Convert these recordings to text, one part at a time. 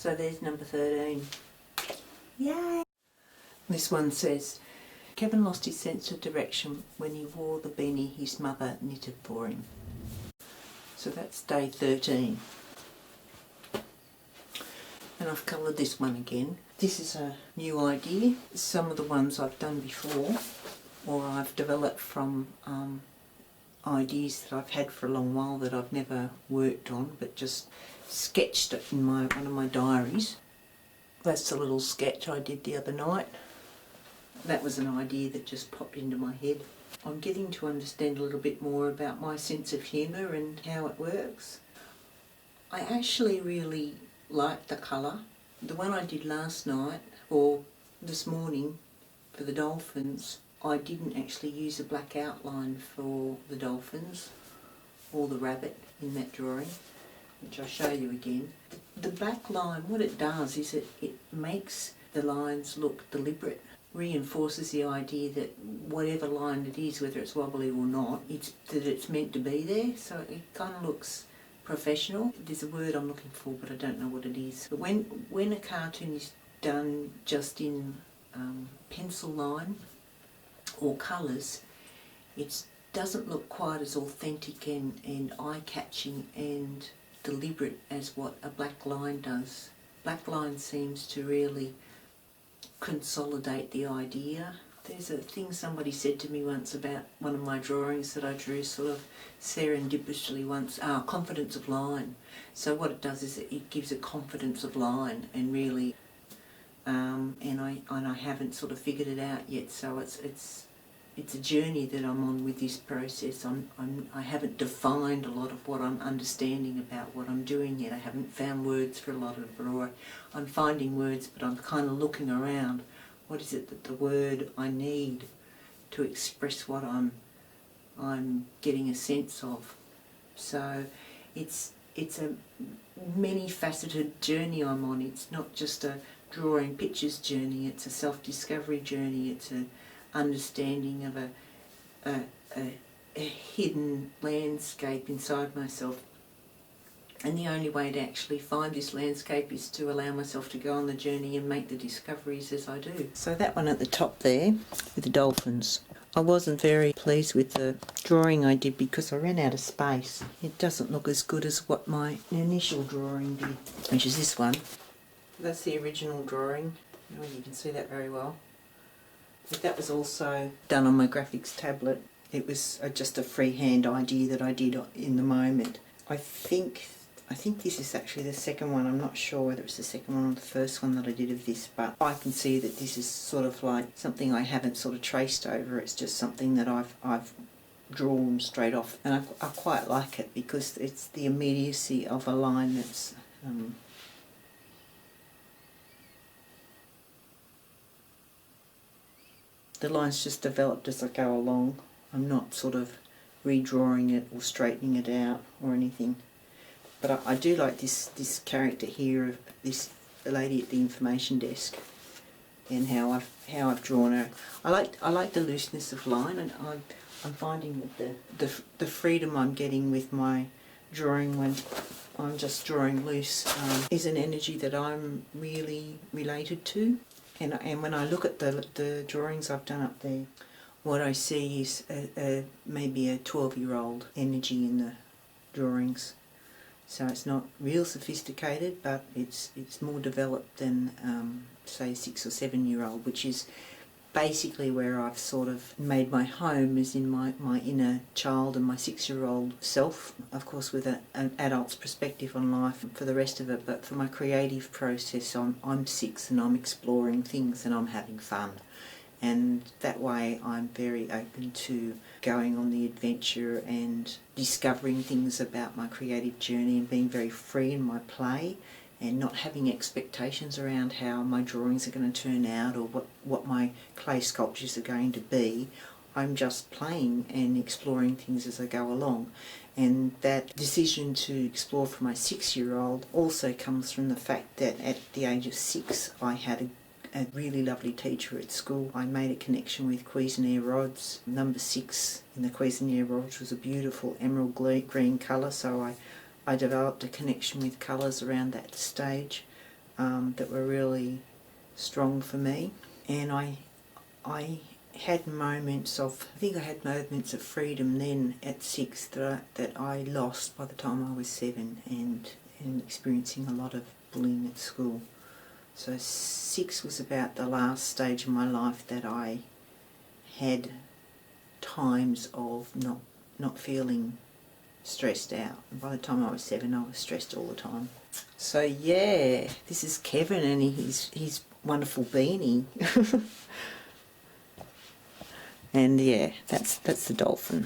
So there's number 13. Yay! This one says, Kevin lost his sense of direction when he wore the beanie his mother knitted for him. So that's day 13. And I've coloured this one again. This is a new idea. Some of the ones I've done before, or I've developed from ideas that I've had for a long while that I've never worked on, but just sketched it in one of my diaries. That's a little sketch I did the other night. That was an idea that just popped into my head. I'm getting to understand a little bit more about my sense of humour and how it works. I actually really like the colour. The one I did last night, or this morning, for the dolphins, I didn't actually use a black outline for the dolphins or the rabbit in that drawing, which I'll show you again. The black line, what it does is it makes the lines look deliberate, reinforces the idea that whatever line it is, whether it's wobbly or not, it's meant to be there, so it kind of looks professional. There's a word I'm looking for, but I don't know what it is. But when a cartoon is done just in pencil line or colours, it doesn't look quite as authentic and eye-catching and deliberate as what a black line does. Black line seems to really consolidate the idea. There's a thing somebody said to me once about one of my drawings that I drew sort of serendipitously once, confidence of line. So what it does is it gives a confidence of line, and really, and I haven't sort of figured it out yet. So it's a journey that I'm on with this process. I haven't defined a lot of what I'm understanding about what I'm doing yet. I haven't found words for a lot of it, or I'm finding words, but I'm kind of looking around. What is it that the word I need to express what I'm getting a sense of? So it's a many-faceted journey I'm on. It's not just a drawing pictures journey. It's a self-discovery journey. It's a understanding of a hidden landscape inside myself. And the only way to actually find this landscape is to allow myself to go on the journey and make the discoveries as I do. So that one at the top there, with the dolphins, I wasn't very pleased with the drawing I did because I ran out of space. It doesn't look as good as what my initial drawing did, which is this one. That's the original drawing. Oh, you can see that very well. But that was also done on my graphics tablet. It was just a freehand idea that I did in the moment. I think this is actually the second one. I'm not sure whether it's the second one or the first one that I did of this, but I can see that this is sort of like something I haven't sort of traced over. It's just something that I've drawn straight off, and I quite like it because it's the immediacy of a line that's the line's just developed as I go along. I'm not sort of redrawing it or straightening it out or anything. But I do like this character here of this lady at the information desk, and how I've drawn her. I like the looseness of line, and I'm finding that the freedom I'm getting with my drawing when I'm just drawing loose is an energy that I'm really related to. And when I look at the drawings I've done up there, what I see is maybe a 12-year-old energy in the drawings. So it's not real sophisticated, but it's more developed than say 6 or 7-year-old, which is basically where I've sort of made my home, is in my inner child and my 6-year-old self, of course with an adult's perspective on life for the rest of it. But for my creative process, I'm 6 and I'm exploring things and I'm having fun. And that way I'm very open to going on the adventure and discovering things about my creative journey and being very free in my play and not having expectations around how my drawings are going to turn out or what my clay sculptures are going to be. I'm just playing and exploring things as I go along. And that decision to explore for my 6-year-old also comes from the fact that at the age of 6 I had a really lovely teacher at school. I made a connection with Cuisenaire rods. Number 6 in the Cuisenaire rods was a beautiful emerald green colour, so I developed a connection with colours around that stage. that were really strong for me, and I had moments of, I think I had moments of freedom then at 6 that I lost by the time I was 7, and experiencing a lot of bullying at school. So 6 was about the last stage of my life that I had times of not feeling stressed out. And by the time I was 7, I was stressed all the time. So yeah, this is Kevin and his wonderful beanie. And yeah, that's the dolphin.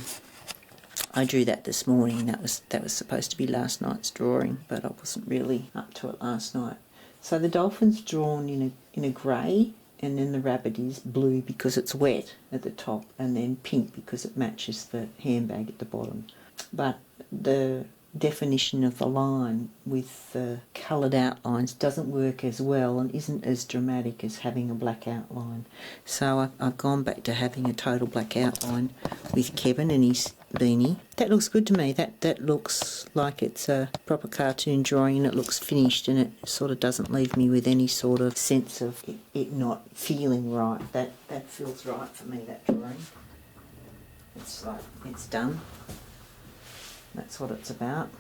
I drew that this morning. That was supposed to be last night's drawing, but I wasn't really up to it last night. So the dolphin's drawn in a grey, and then the rabbit is blue because it's wet at the top, and then pink because it matches the handbag at the bottom. But the definition of the line with the coloured outlines doesn't work as well and isn't as dramatic as having a black outline. So I've gone back to having a total black outline with Kevin and his beanie. That looks good to me. That looks like it's a proper cartoon drawing, and it looks finished, and it sort of doesn't leave me with any sort of sense of it not feeling right. That feels right for me, that drawing. It's like it's done. That's what it's about.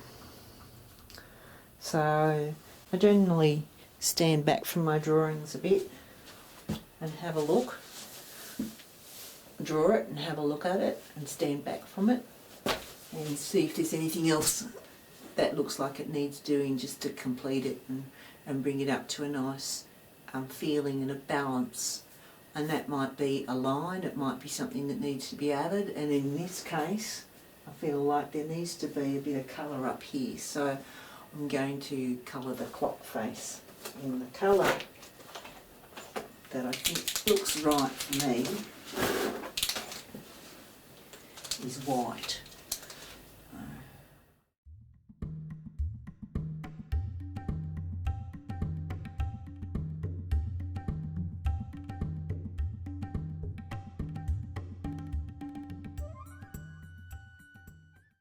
So I generally stand back from my drawings a bit and have a look, draw it and have a look at it and stand back from it and see if there's anything else that looks like it needs doing just to complete it and bring it up to a nice feeling and a balance. And that might be a line, it might be something that needs to be added, and in this case I feel like there needs to be a bit of colour up here, so I'm going to colour the clock face in the colour that I think looks right for me is white.